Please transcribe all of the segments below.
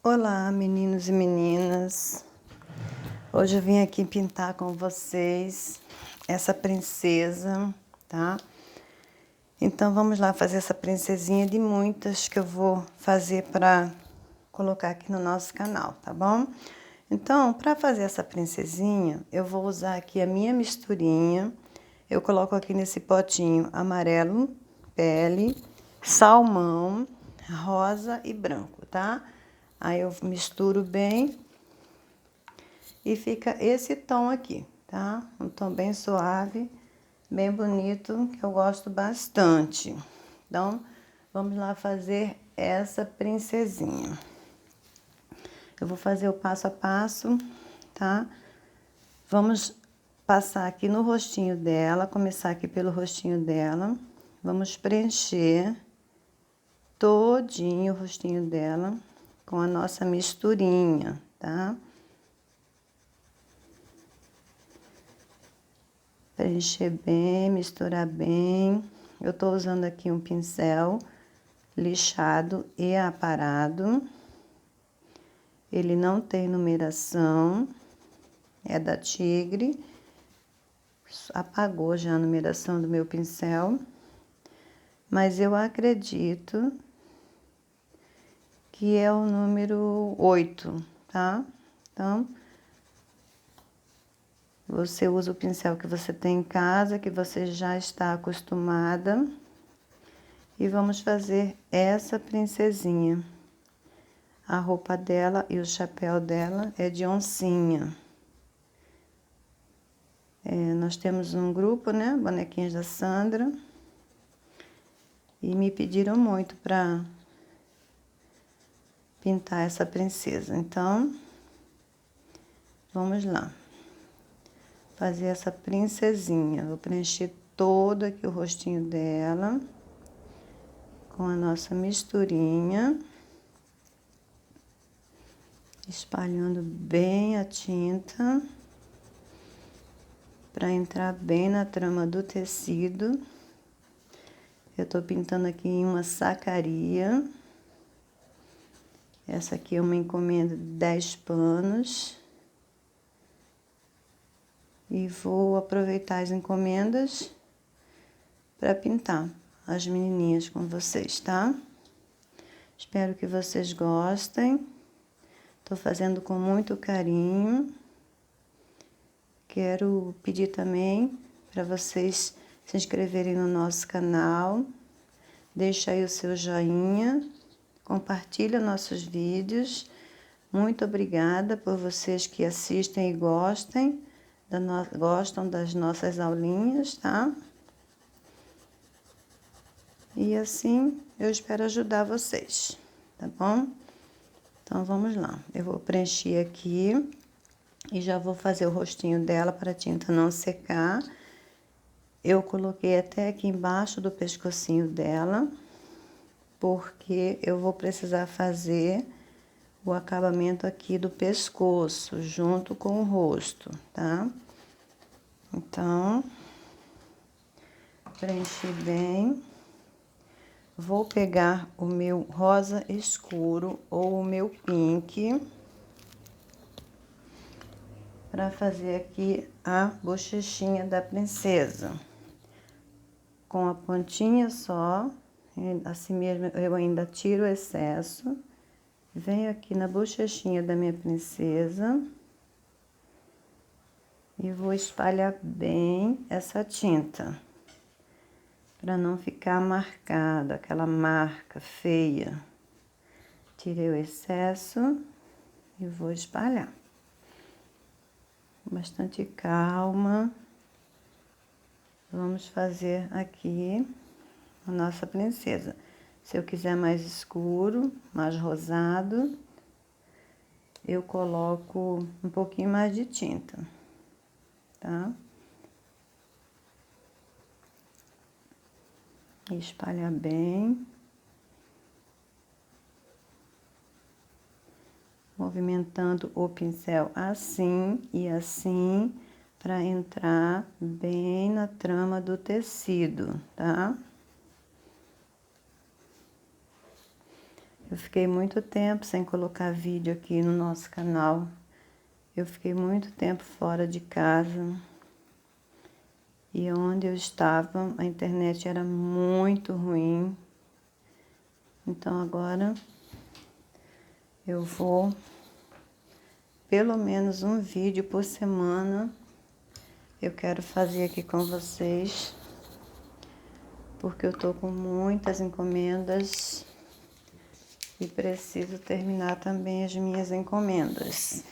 Olá, meninos e meninas. Hoje eu vim aqui pintar com vocês essa princesa, tá? Então vamos lá fazer essa princesinha de muitas que eu vou fazer para colocar aqui no nosso canal, tá bom? Então, para fazer essa princesinha, eu vou usar aqui a minha misturinha. Eu coloco aqui nesse potinho amarelo, pele, salmão, rosa e branco, tá? Aí eu misturo bem e fica esse tom aqui, tá? Um tom bem suave, bem bonito, que eu gosto bastante. Então, vamos lá fazer essa princesinha. Eu vou fazer o passo a passo, tá? Vamos passar aqui no rostinho dela, começar aqui pelo rostinho dela. Vamos preencher todinho o rostinho dela com a nossa misturinha, tá? Preencher bem, misturar bem. Eu tô usando aqui um pincel lixado e aparado. Ele não tem numeração, é da Tigre. Apagou já a numeração do meu pincel, mas eu acredito que é o número 8, tá? Então, você usa o pincel que você tem em casa, que você já está acostumada. E vamos fazer essa princesinha. A roupa dela e o chapéu dela é de oncinha. Nós temos um grupo, né? Bonequinhos da Sandra. E me pediram muito para pintar essa princesa. Então, vamos lá. Fazer essa princesinha. Vou preencher todo aqui o rostinho dela com a nossa misturinha. Espalhando bem a tinta para entrar bem na trama do tecido. Eu tô pintando aqui em uma sacaria. Essa aqui é uma encomenda de 10 panos. E vou aproveitar as encomendas para pintar as menininhas com vocês, tá? Espero que vocês gostem. Tô fazendo com muito carinho. Quero pedir também para vocês se inscreverem no nosso canal. Deixa aí o seu joinha. Compartilha nossos vídeos. Muito obrigada por vocês que assistem e gostam das nossas aulinhas, tá? E assim eu espero ajudar vocês, tá bom? Então vamos lá. Eu vou preencher aqui e já vou fazer o rostinho dela para a tinta não secar. Eu coloquei até aqui embaixo do pescocinho dela, porque eu vou precisar fazer o acabamento aqui do pescoço, junto com o rosto, tá? Então, preenchi bem. Vou pegar o meu rosa escuro ou o meu pink para fazer aqui a bochechinha da princesa. Com a pontinha só, assim mesmo eu ainda tiro o excesso. Venho aqui na bochechinha da minha princesa e vou espalhar bem essa tinta, para não ficar marcada, aquela marca feia. Tirei o excesso e vou espalhar. Bastante calma. Vamos fazer aqui a nossa princesa. Se eu quiser mais escuro, mais rosado, eu coloco um pouquinho mais de tinta, tá? E espalhar bem. Movimentando o pincel assim e assim, para entrar bem na trama do tecido, tá? Eu fiquei muito tempo sem colocar vídeo aqui no nosso canal. Eu fiquei muito tempo fora de casa. E onde eu estava, a internet era muito ruim. Então agora eu vou, pelo menos um vídeo por semana, eu quero fazer aqui com vocês. Porque eu tô com muitas encomendas e preciso terminar também as minhas encomendas.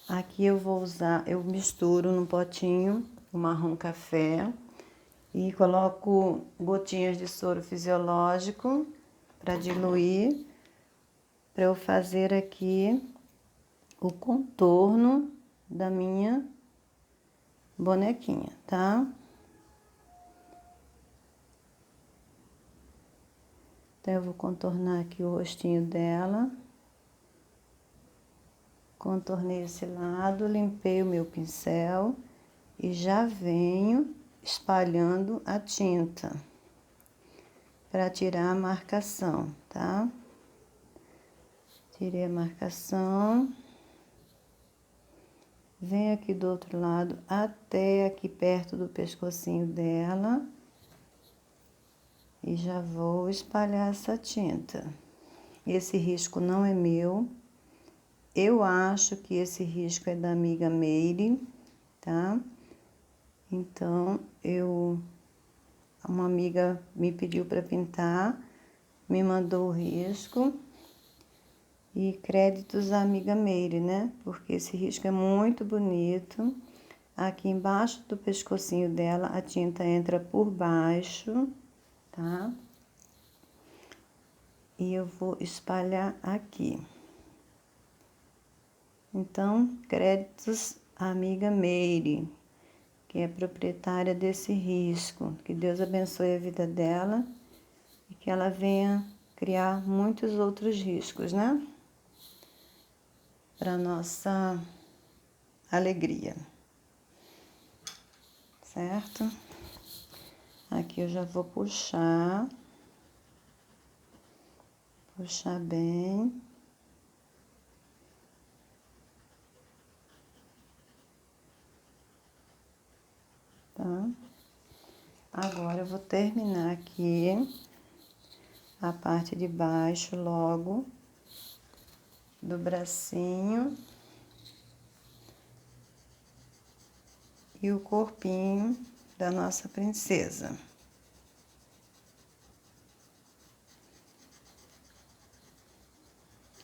Aqui eu vou usar, eu misturo no potinho o marrom café e coloco gotinhas de soro fisiológico para diluir, para eu fazer aqui o contorno da minha bonequinha, tá? Então eu vou contornar aqui o rostinho dela. Contornei esse lado, limpei o meu pincel e já venho espalhando a tinta para tirar a marcação, tá? Tirei a marcação. Venho aqui do outro lado até aqui perto do pescocinho dela e já vou espalhar essa tinta. Esse risco não é meu. Eu acho que esse risco é da amiga Meire, tá? Então, uma amiga me pediu para pintar, me mandou o risco e créditos à amiga Meire, né? Porque esse risco é muito bonito. Aqui embaixo do pescocinho dela, a tinta entra por baixo, tá? E eu vou espalhar aqui. Então, créditos à amiga Meire, que é proprietária desse risco. Que Deus abençoe a vida dela e que ela venha criar muitos outros riscos, né? Para nossa alegria. Certo? Aqui eu já vou puxar. Puxar bem. Tá? Agora eu vou terminar aqui a parte de baixo logo do bracinho e o corpinho da nossa princesa.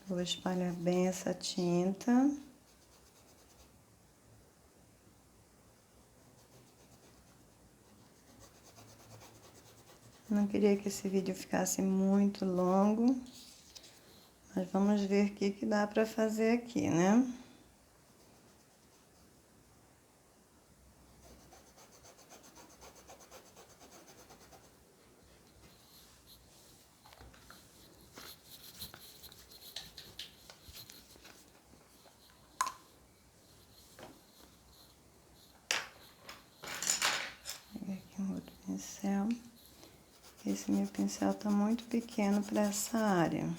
Vou espalhar bem essa tinta. Não queria que esse vídeo ficasse muito longo, mas vamos ver o que dá para fazer aqui, né? Vou pegar aqui um outro pincel. Esse meu pincel tá muito pequeno para essa área.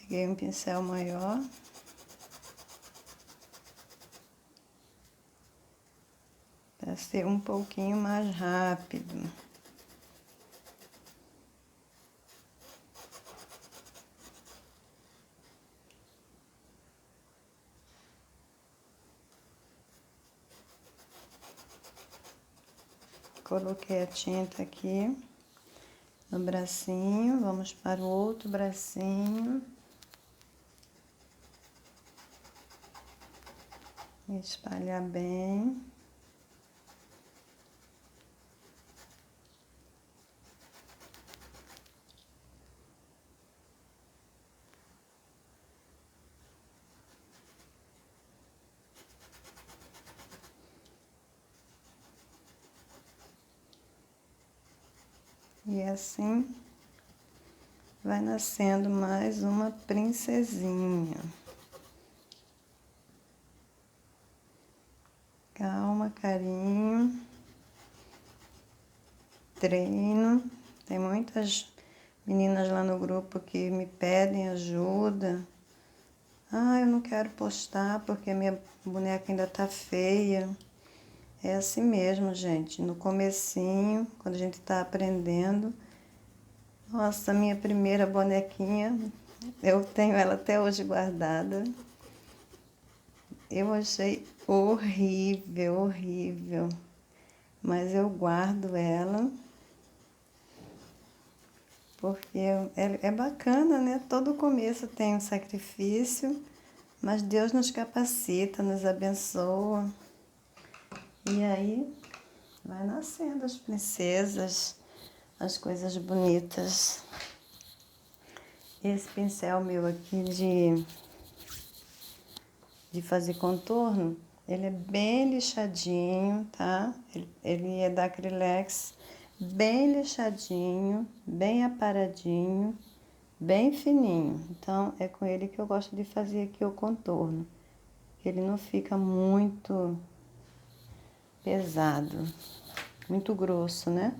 Peguei um pincel maior. Para ser um pouquinho mais rápido. Coloquei a tinta aqui no bracinho, vamos para o outro bracinho. Espalhar bem. E assim vai nascendo mais uma princesinha. Calma, carinho. Treino. Tem meninas lá no grupo que me pedem ajuda. Ah, eu não quero postar porque a minha boneca ainda tá feia. É assim mesmo, gente. No comecinho, quando a gente tá aprendendo. Nossa, minha primeira bonequinha, eu tenho ela até hoje guardada. Eu achei horrível, horrível. Mas eu guardo ela porque é bacana, né? Todo começo tem um sacrifício, mas Deus nos capacita, nos abençoa. E aí vai nascendo as princesas, as coisas bonitas. Esse pincel meu aqui de fazer contorno, ele é bem lixadinho, tá? Ele é da Acrylex, bem lixadinho, bem aparadinho, bem fininho. Então, é com ele que eu gosto de fazer aqui o contorno. Ele não fica muito pesado, muito grosso, né?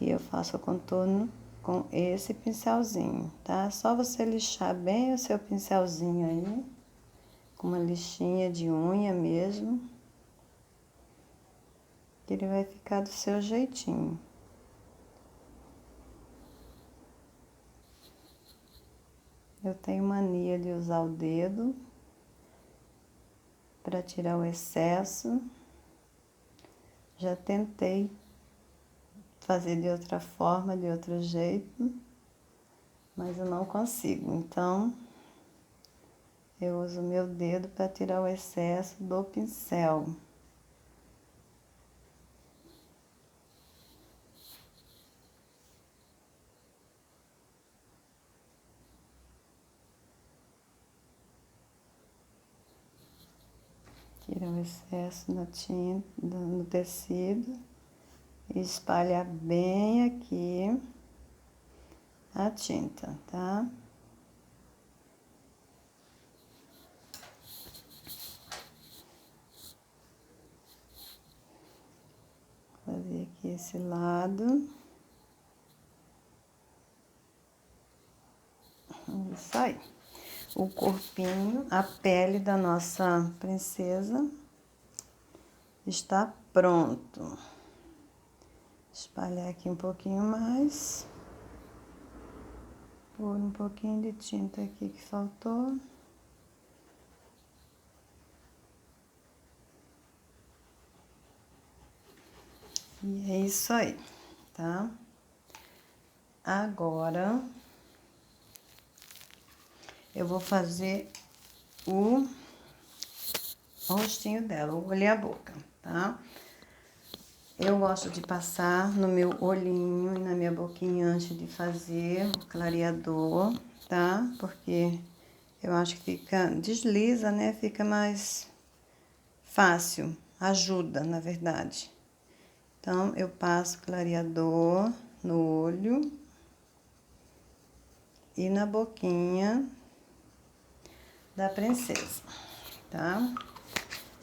E eu faço o contorno com esse pincelzinho, tá? Só você lixar bem o seu pincelzinho aí, com uma lixinha de unha mesmo, que ele vai ficar do seu jeitinho. Eu tenho mania de usar o dedo para tirar o excesso. Já tentei fazer de outra forma, de outro jeito, mas eu não consigo. Então, eu uso o meu dedo para tirar o excesso do pincel. Tira o excesso da tinta, no tecido e espalha bem aqui a tinta, tá? Vou fazer aqui esse lado. Isso aí. O corpinho, a pele da nossa princesa está pronto. Espalhar aqui um pouquinho mais. Pôr um pouquinho de tinta aqui que faltou. E é isso aí, tá? Agora, eu vou fazer o rostinho dela, o olho e a boca, tá? Eu gosto de passar no meu olhinho e na minha boquinha antes de fazer o clareador, tá? Porque eu acho que fica, desliza, né? Fica mais fácil, ajuda, na verdade. Então, eu passo clareador no olho e na boquinha da princesa, tá?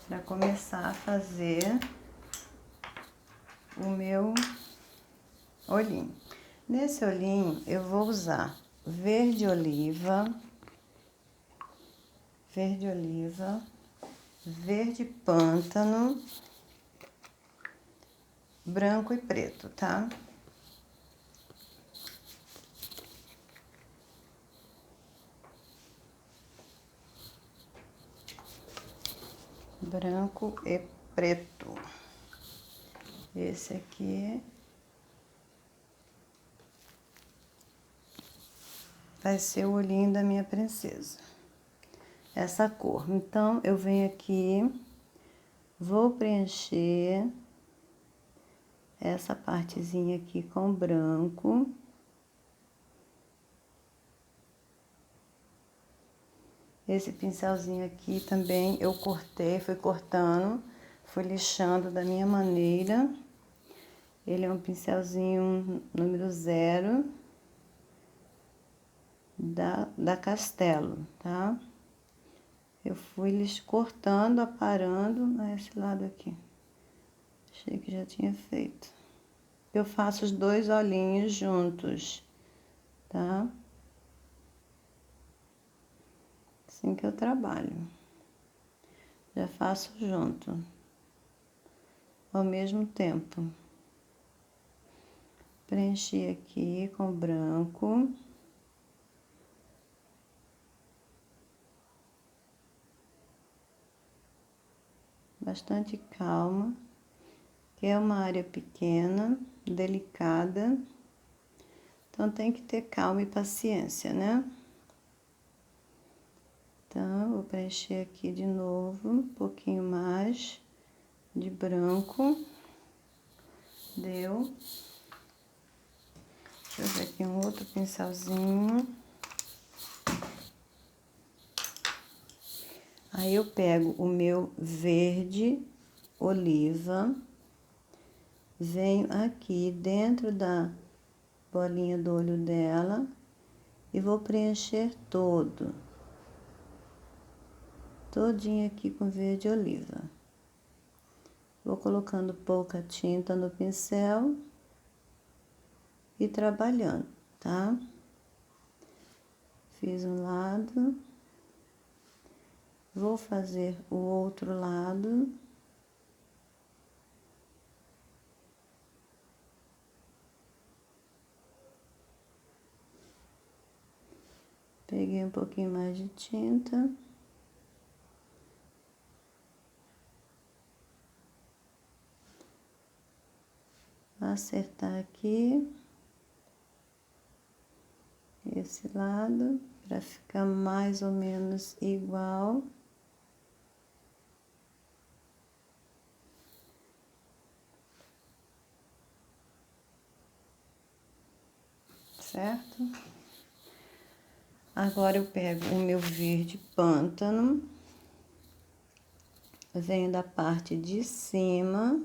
Pra começar a fazer o meu olhinho. Nesse olhinho, eu vou usar verde oliva, verde pântano, branco e preto, tá? Branco e preto. Esse aqui vai ser o olhinho da minha princesa. Essa cor. Então, eu venho aqui, vou preencher essa partezinha aqui com branco. Esse pincelzinho aqui também eu cortei, fui cortando, fui lixando da minha maneira. Ele é um pincelzinho número 0 da Castelo, tá? Eu fui cortando, aparando esse lado aqui. Achei que já tinha feito. eu faço os 2 olhinhos juntos, tá? Assim que eu trabalho. Já faço junto, ao mesmo tempo. Preenchi aqui com branco. Bastante calma, que é uma área pequena, delicada, então tem que ter calma e paciência, né? Então, vou preencher aqui de novo, um pouquinho mais de branco. Deu. Deixa eu ver aqui um outro pincelzinho. Aí eu pego o meu verde oliva, venho aqui dentro da bolinha do olho dela e vou preencher todinho aqui com verde oliva. Vou colocando pouca tinta no pincel e trabalhando, tá? Fiz um lado, vou fazer o outro lado. Peguei um pouquinho mais de tinta. Vou acertar aqui esse lado para ficar mais ou menos igual. Certo? Agora eu pego o meu verde pântano, venho da parte de cima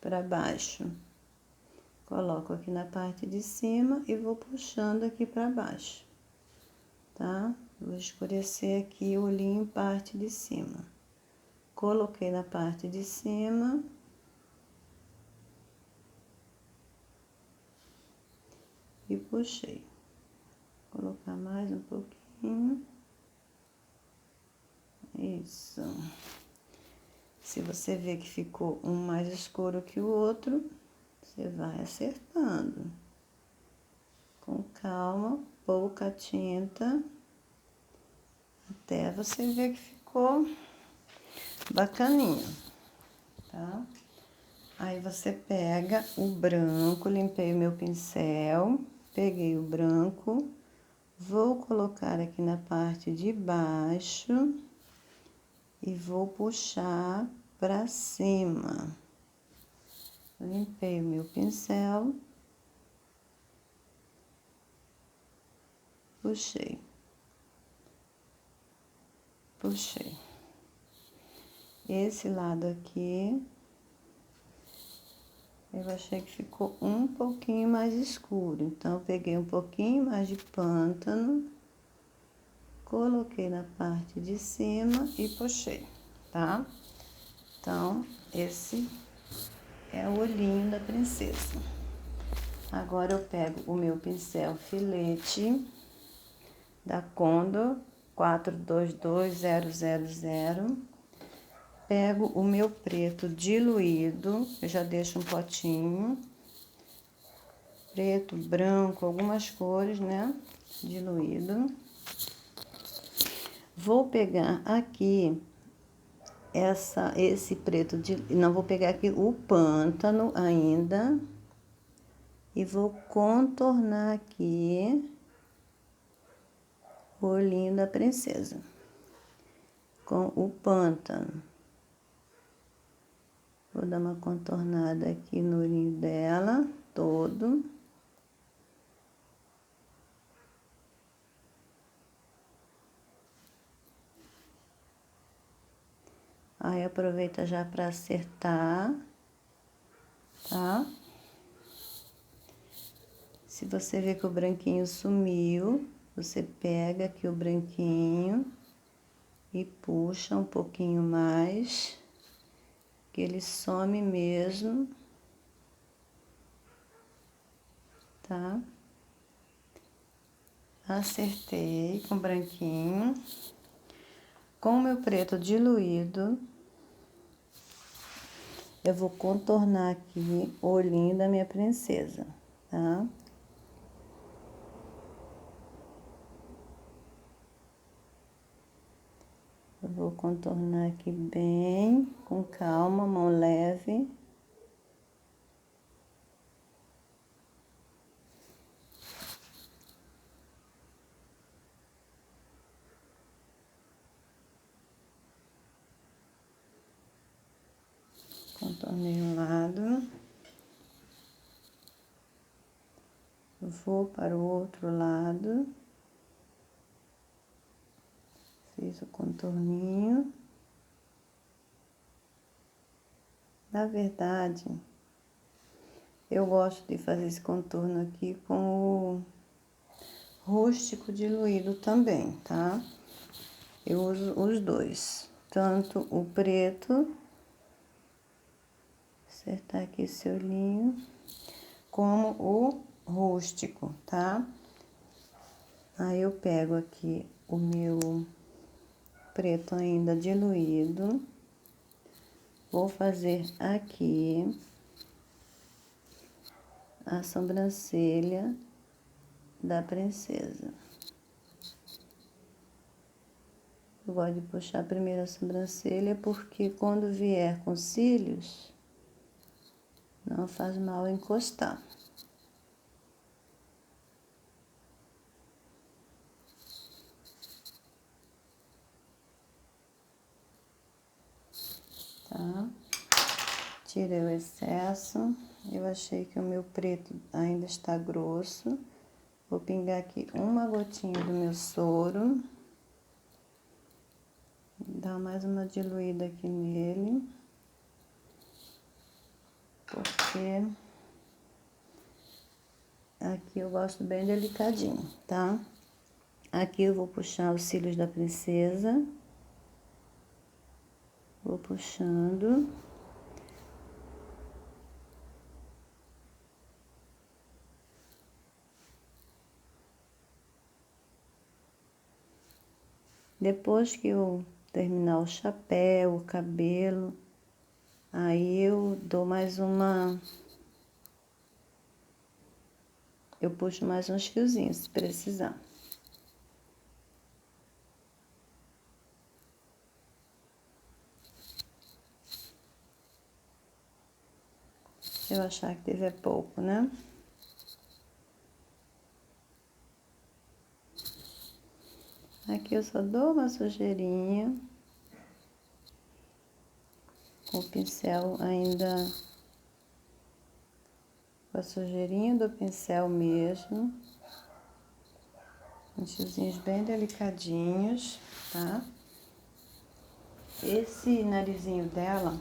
para baixo. Coloco aqui na parte de cima e vou puxando aqui para baixo, tá? Vou escurecer aqui o olhinho parte de cima. Coloquei na parte de cima. E puxei. Vou colocar mais um pouquinho. Isso. Se você vê que ficou um mais escuro que o outro, você vai acertando. Com calma, pouca tinta, até você ver que ficou bacaninha, tá? Aí você pega o branco, limpei o meu pincel, peguei o branco, vou colocar aqui na parte de baixo e vou puxar para cima. Limpei o meu pincel, puxei, puxei. Esse lado aqui, eu achei que ficou um pouquinho mais escuro, então, eu peguei um pouquinho mais de pântano, coloquei na parte de cima e puxei, tá? Então, esse é o olhinho da princesa. Agora, eu pego o meu pincel filete da Condor 422000, pego o meu preto diluído, eu já deixo um potinho, preto, branco, algumas cores, né, diluído. Vou pegar aqui esse preto, não, vou pegar aqui o pântano ainda, e vou contornar aqui o olhinho da princesa com o pântano. Vou dar uma contornada aqui no olhinho dela, todo. Aí, aproveita já para acertar, tá? Se você vê que o branquinho sumiu, você pega aqui o branquinho e puxa um pouquinho mais, que ele some mesmo. tá? Acertei com branquinho. Com o meu preto diluído, eu vou contornar aqui o olhinho da minha princesa, tá? Eu vou contornar aqui bem, com calma, mão leve. Contornei um lado. Vou para o outro lado. Fiz o contorninho. Na verdade, eu gosto de fazer esse contorno aqui com o rústico diluído também, tá? Eu uso os dois, tanto o preto, acertar aqui esse olhinho, como o rústico, tá? Aí eu pego aqui o meu preto ainda diluído, vou fazer aqui a sobrancelha da princesa. Eu gosto de puxar primeiro a sobrancelha, porque quando vier com cílios, não faz mal encostar. Tá? Tirei o excesso. Eu achei que o meu preto ainda está grosso. Vou pingar aqui uma gotinha do meu soro. Dar mais uma diluída aqui nele. Porque aqui eu gosto bem delicadinho, tá? Aqui eu vou puxar os cílios da princesa. Vou puxando. Depois que eu terminar o chapéu, o cabelo, aí eu dou mais uma... Eu puxo mais uns fiozinhos, se precisar. Se eu achar que tiver pouco, né? Aqui eu só dou uma sujeirinha. Com o pincel ainda... Com a sujeirinha do pincel mesmo. Uns fiozinhos bem delicadinhos, tá? Esse narizinho dela,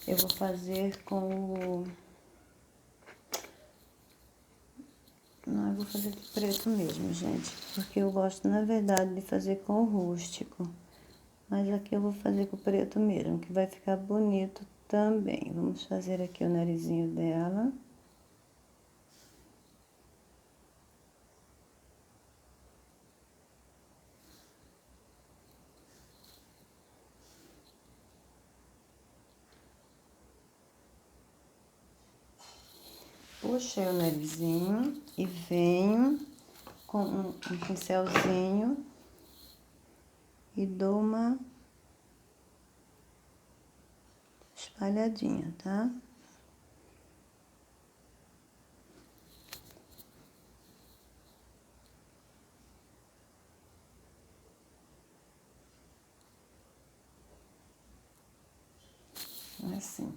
eu vou fazer com o... Não, eu vou fazer de preto mesmo, gente. Porque eu gosto, na verdade, de fazer com o rústico. Mas aqui eu vou fazer com o preto mesmo, que vai ficar bonito também. Vamos fazer aqui o narizinho dela. Puxei o narizinho e venho com um pincelzinho e dou uma espalhadinha, tá? Assim.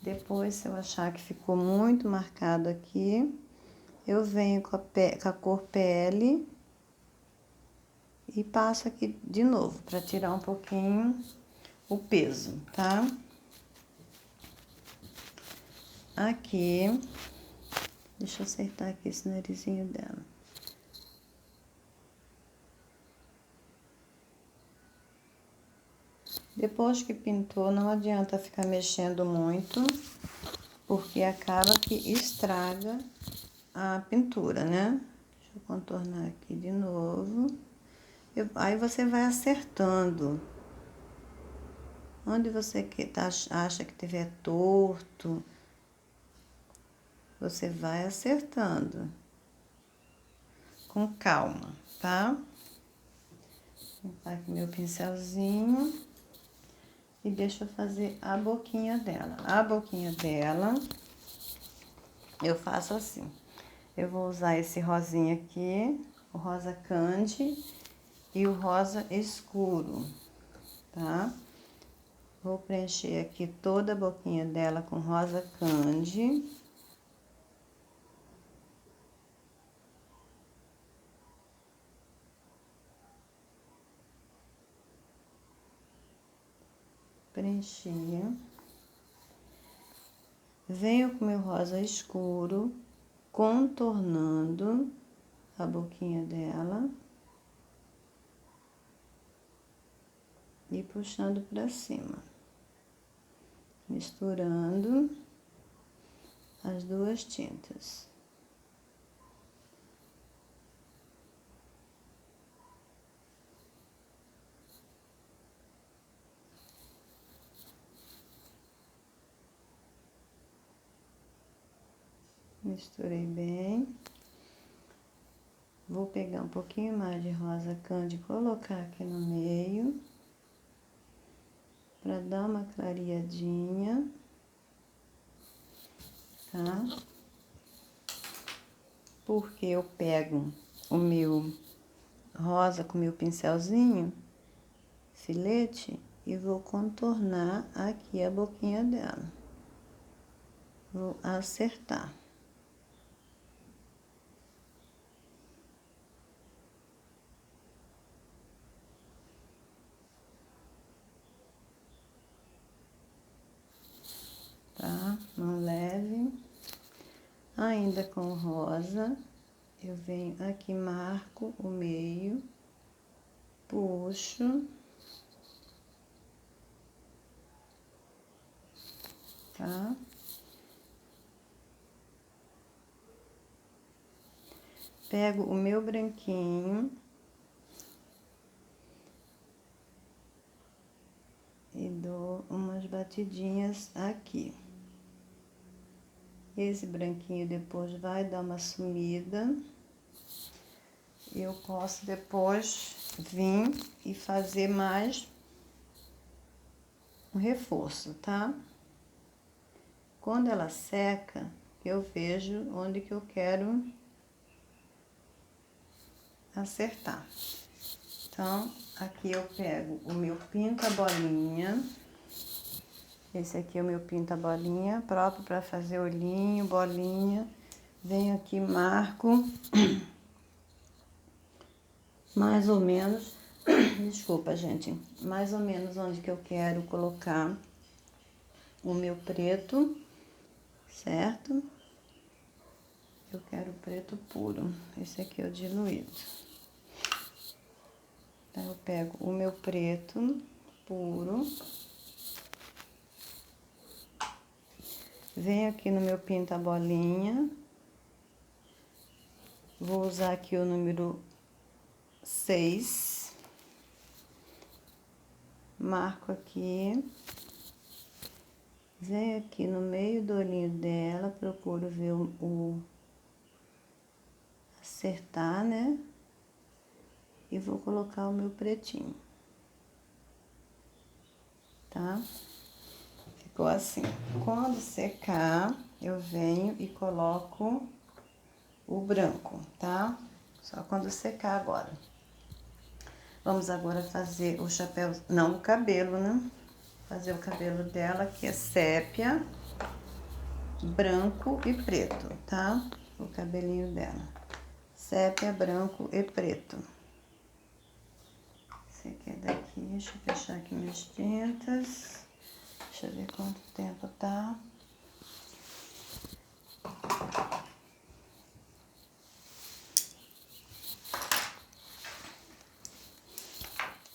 Depois, se eu achar que ficou muito marcado aqui, eu venho com a cor pele e passo aqui de novo, pra tirar um pouquinho o peso, tá? Aqui, deixa eu acertar aqui esse narizinho dela. Depois que pintou, não adianta ficar mexendo muito, porque acaba que estraga a pintura, né? Deixa eu contornar aqui de novo. Aí você vai acertando. Onde você acha que tiver torto, você vai acertando. Com calma, tá? Vou botar aqui meu pincelzinho. E deixa eu fazer a boquinha dela. A boquinha dela, eu faço assim. Eu vou usar esse rosinha aqui, o rosa candy e o rosa escuro, tá? Vou preencher aqui toda a boquinha dela com rosa candy. Preenchi. Venho com meu rosa escuro, contornando a boquinha dela. E puxando pra cima. Misturando as duas tintas. Misturei bem. Vou pegar um pouquinho mais de rosa candy e colocar aqui no meio. Pra dar uma clareadinha. Tá? Porque eu pego o meu rosa com meu pincelzinho, filete, e vou contornar aqui a boquinha dela. Vou acertar. Tá? Mão leve. Ainda com rosa, eu venho aqui, marco o meio, puxo, tá? Pego o meu branquinho e dou umas batidinhas aqui. Esse branquinho depois vai dar uma sumida. Eu posso depois vir e fazer mais um reforço, tá? Quando ela seca, eu vejo onde que eu quero acertar. Então, aqui eu pego o meu pinta-bolinha. Esse aqui é o meu pinta-bolinha, próprio para fazer olhinho, bolinha. Venho aqui, marco mais ou menos, desculpa, gente, mais ou menos onde que eu quero colocar o meu preto, certo? Eu quero preto puro, esse aqui é o diluído. Então, eu pego o meu preto puro, venho aqui no meu pinta-bolinha, vou usar aqui o número 6, marco aqui, venho aqui no meio do olhinho dela, procuro ver acertar, né? E vou colocar o meu pretinho, tá? Ficou assim. Quando secar, eu venho e coloco o branco, tá? Só quando secar agora. Vamos agora fazer o chapéu, não o cabelo, né? Fazer o cabelo dela, que é sépia, branco e preto, tá? O cabelinho dela. Sépia, branco e preto. Esse aqui é daqui, deixa eu fechar aqui minhas tintas. Deixa eu ver quanto tempo tá.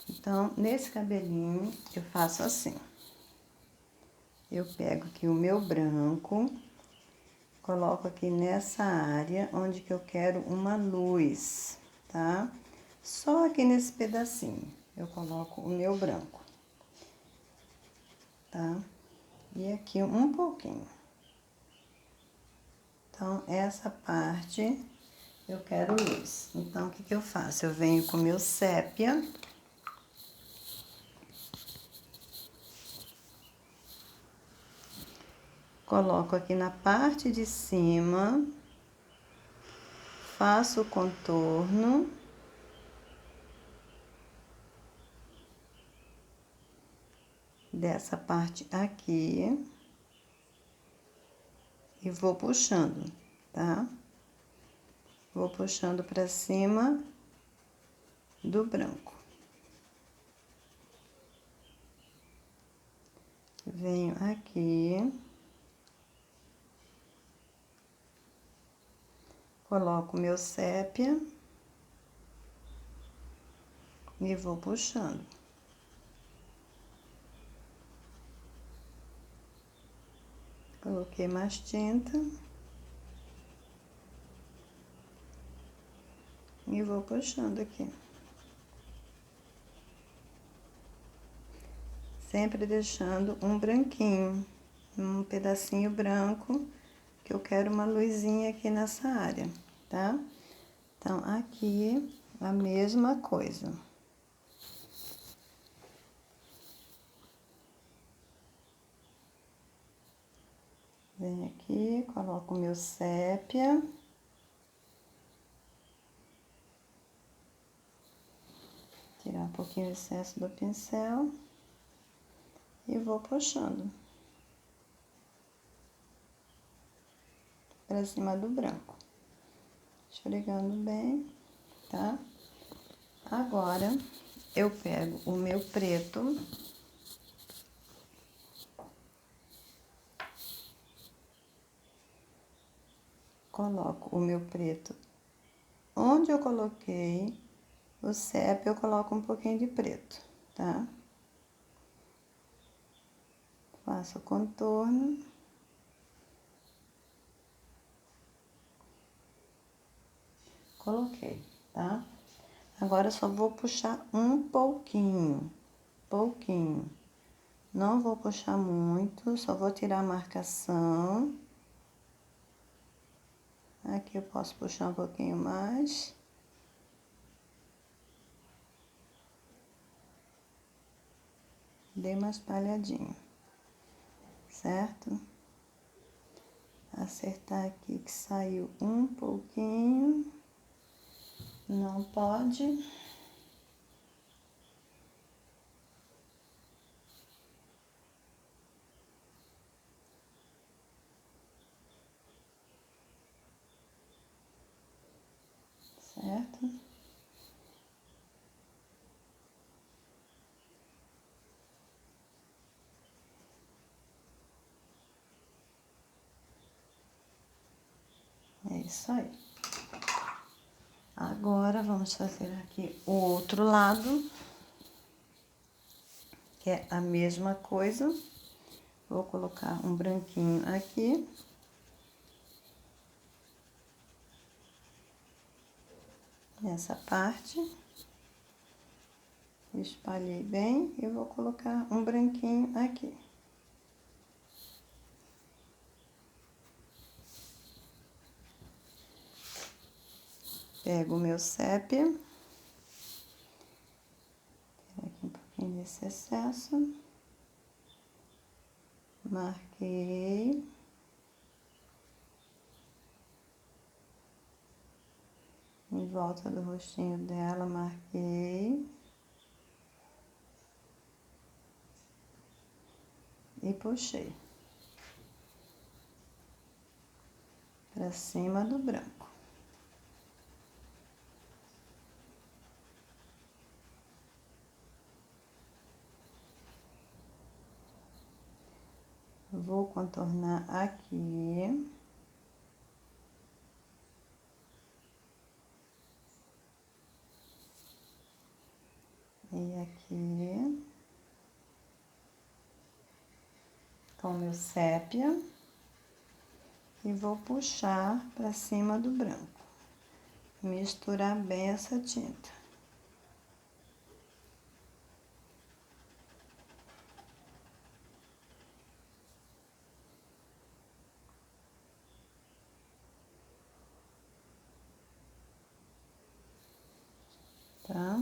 Então, nesse cabelinho, eu faço assim. Eu pego aqui o meu branco, coloco aqui nessa área onde que eu quero uma luz, tá? Só aqui nesse pedacinho eu coloco o meu branco, tá? E aqui um pouquinho. Então, essa parte eu quero luz. Então, o que que eu faço? Eu venho com o meu sépia. Coloco aqui na parte de cima. Faço o contorno. Dessa parte aqui. E vou puxando, tá? Vou puxando pra cima do branco. Venho aqui. Coloco meu sépia. E vou puxando. Coloquei mais tinta. E vou puxando aqui. Sempre deixando um branquinho, um pedacinho branco, que eu quero uma luzinha aqui nessa área, tá? Então, aqui, a mesma coisa. Venho aqui, coloco o meu sépia. Tirar um pouquinho o excesso do pincel. E vou puxando. Pra cima do branco. Esfregando bem, tá? Agora, eu pego o meu preto. Coloco o meu preto onde eu coloquei o sépia, eu coloco um pouquinho de preto, tá? Faço o contorno. Coloquei, tá? Agora, eu só vou puxar um pouquinho, pouquinho. Não vou puxar muito, só vou tirar a marcação. Aqui eu posso puxar um pouquinho mais. Dei uma espalhadinha, certo? Acertar aqui que saiu um pouquinho. Não pode. Certo? É isso aí. Agora, vamos fazer aqui o outro lado, que é a mesma coisa. Vou colocar um branquinho aqui. Nessa parte. Espalhei bem e vou colocar um branquinho aqui. Pego o meu sépia. Tirar aqui um pouquinho desse excesso. Marquei. Em volta do rostinho dela, marquei. E puxei. Pra cima do branco. Vou contornar aqui. E aqui. Com meu sépia. e vou puxar para cima do branco. Misturar bem essa tinta. Tá?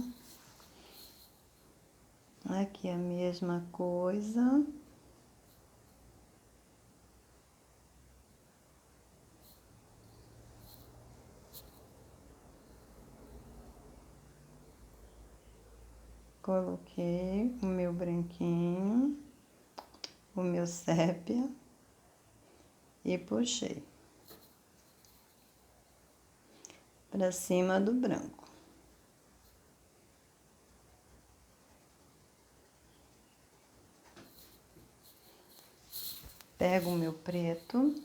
Aqui a mesma coisa. Coloquei o meu branquinho, o meu sépia e puxei para cima do branco. Pego o meu preto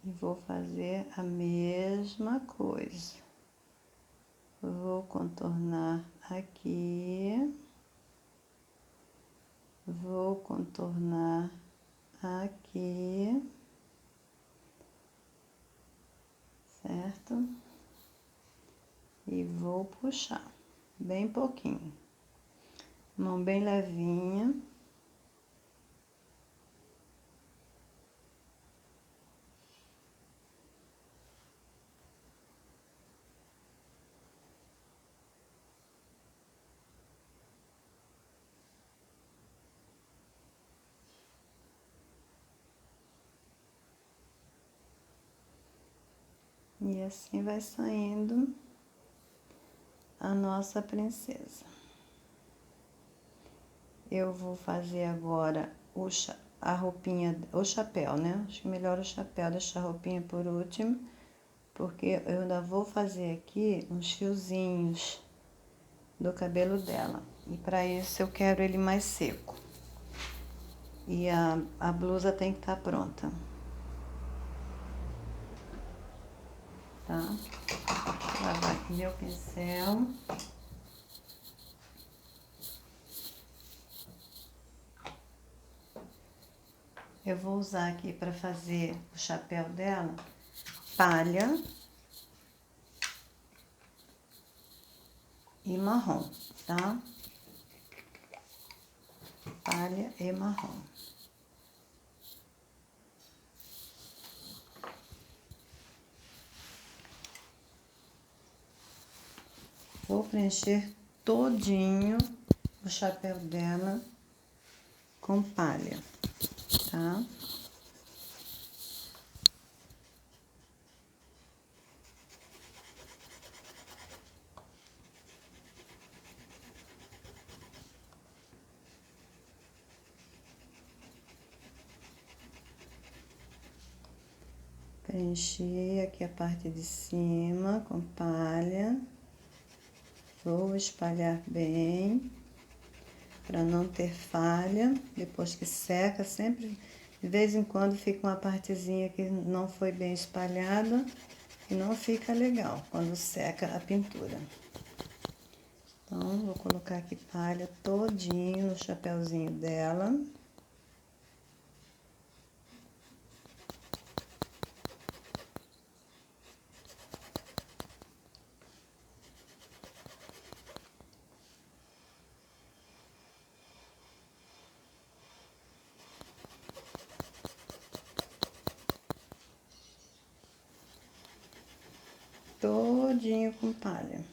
e vou fazer a mesma coisa. Vou contornar aqui, vou contornar aqui, certo? E vou puxar bem pouquinho, mão bem levinha. E assim vai saindo a nossa princesa. Eu vou fazer agora a roupinha, o chapéu, né? Acho que melhor o chapéu, deixar a roupinha por último, porque eu ainda vou fazer aqui uns fiozinhos do cabelo dela. E para isso eu quero ele mais seco. E a blusa tem que estar pronta. Tá? Vou lavar aqui meu pincel. Eu vou usar aqui para fazer o chapéu dela, palha e marrom, tá? Palha e marrom. Vou preencher todinho o chapéu dela com palha, tá? Preenchi aqui a parte de cima com palha. Vou espalhar bem, para não ter falha. Depois que seca, sempre, de vez em quando, fica uma partezinha que não foi bem espalhada e não fica legal quando seca a pintura. Então, vou colocar aqui palha todinho no chapéuzinho dela. Todinho com palha.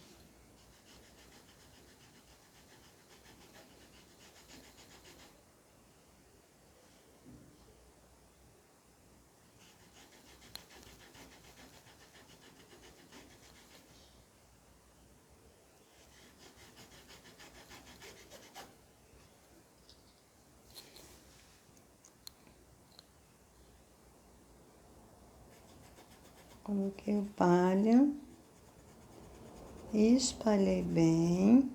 Coloquei o palha e espalhei bem.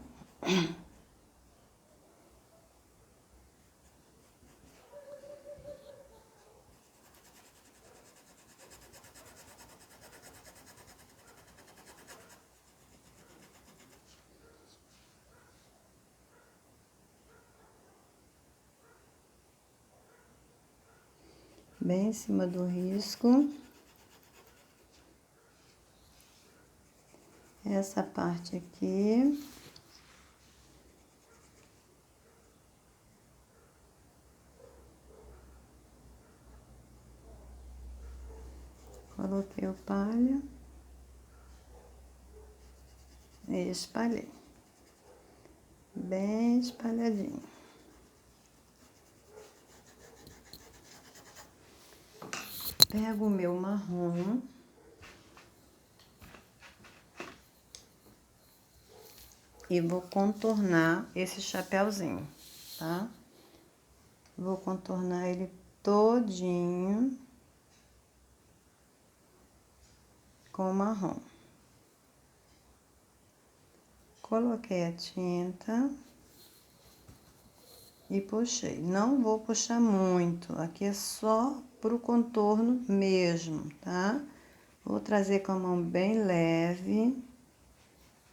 bem em cima do risco. Essa parte aqui. Coloquei o palha. E espalhei. Bem espalhadinho. Pego o meu marrom. E vou contornar esse chapéuzinho, tá? Vou contornar ele todinho com o marrom. Coloquei a tinta e puxei. Não vou puxar muito, aqui é só pro contorno mesmo, tá? Vou trazer com a mão bem leve,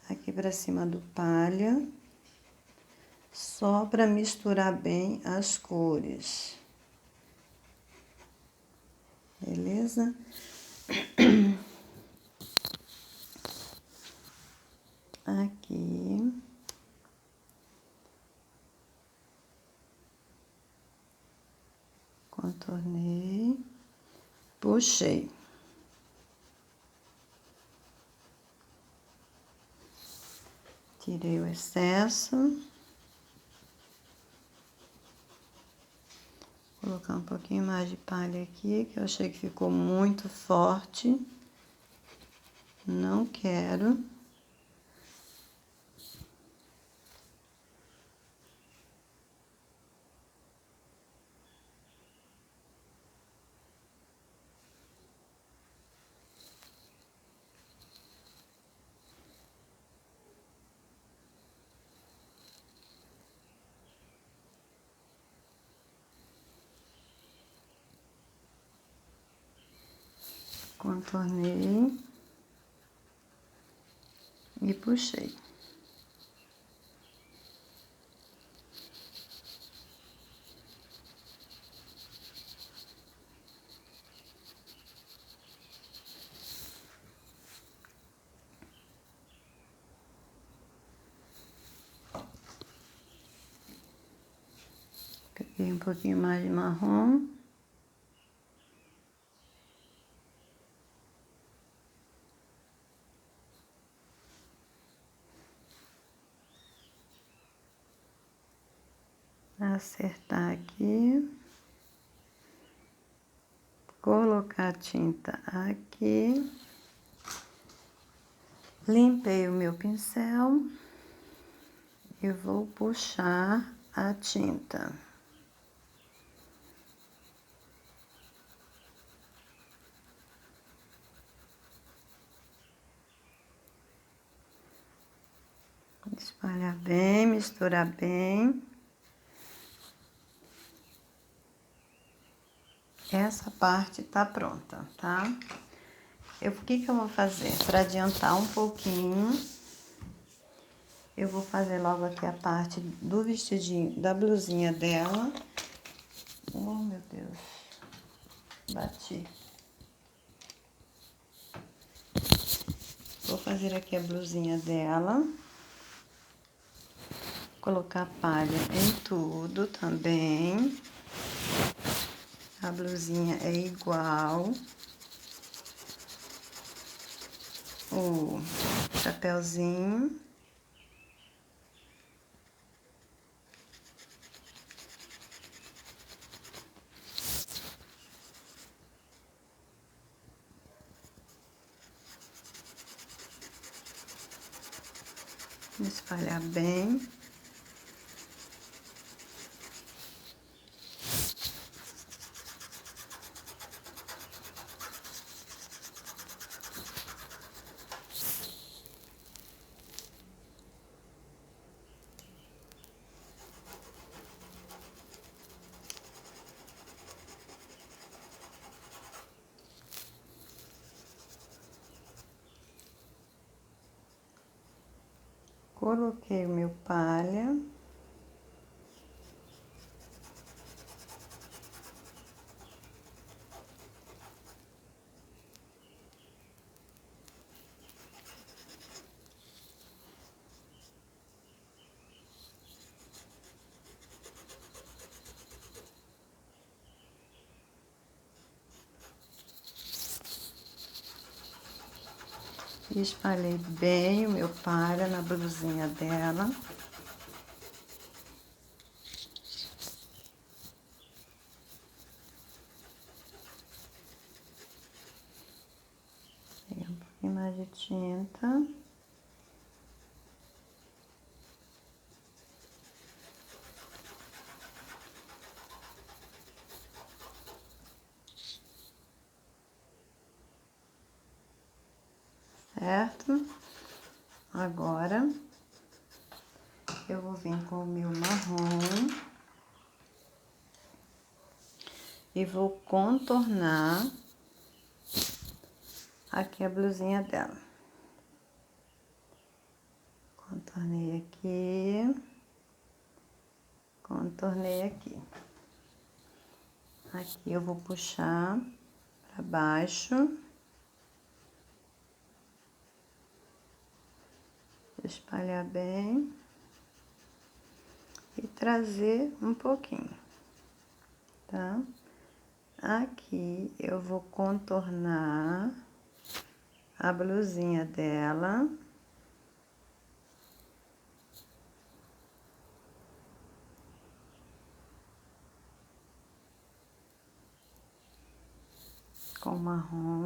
aqui pra cima do palha, só pra misturar bem as cores. Beleza? Aqui. Contornei, puxei. Tirei o excesso. Vou colocar um pouquinho mais de palha aqui, que eu achei que ficou muito forte. Não quero. Contornei e puxei. Peguei um pouquinho mais de marrom. Acertar aqui. Colocar a tinta aqui. Limpei o meu pincel. E vou puxar a tinta. Espalhar bem, misturar bem. Essa parte tá pronta, tá? O que eu vou fazer? Para adiantar um pouquinho, eu vou fazer logo aqui a parte do vestidinho, da blusinha dela. Oh, meu Deus. Bati. Vou fazer aqui a blusinha dela. Colocar palha em tudo também. A blusinha é igual. O chapéuzinho. Espalhar bem. Coloquei o meu palha. Espalhei bem o meu palha na blusinha dela. Peguei um pouquinho mais de tinta. Certo? Agora, eu vou vir com o meu marrom e vou contornar aqui a blusinha dela. Contornei aqui, contornei aqui. Aqui eu vou puxar pra baixo. Espalhar bem e trazer um pouquinho, tá? Aqui eu vou contornar a blusinha dela. Com marrom.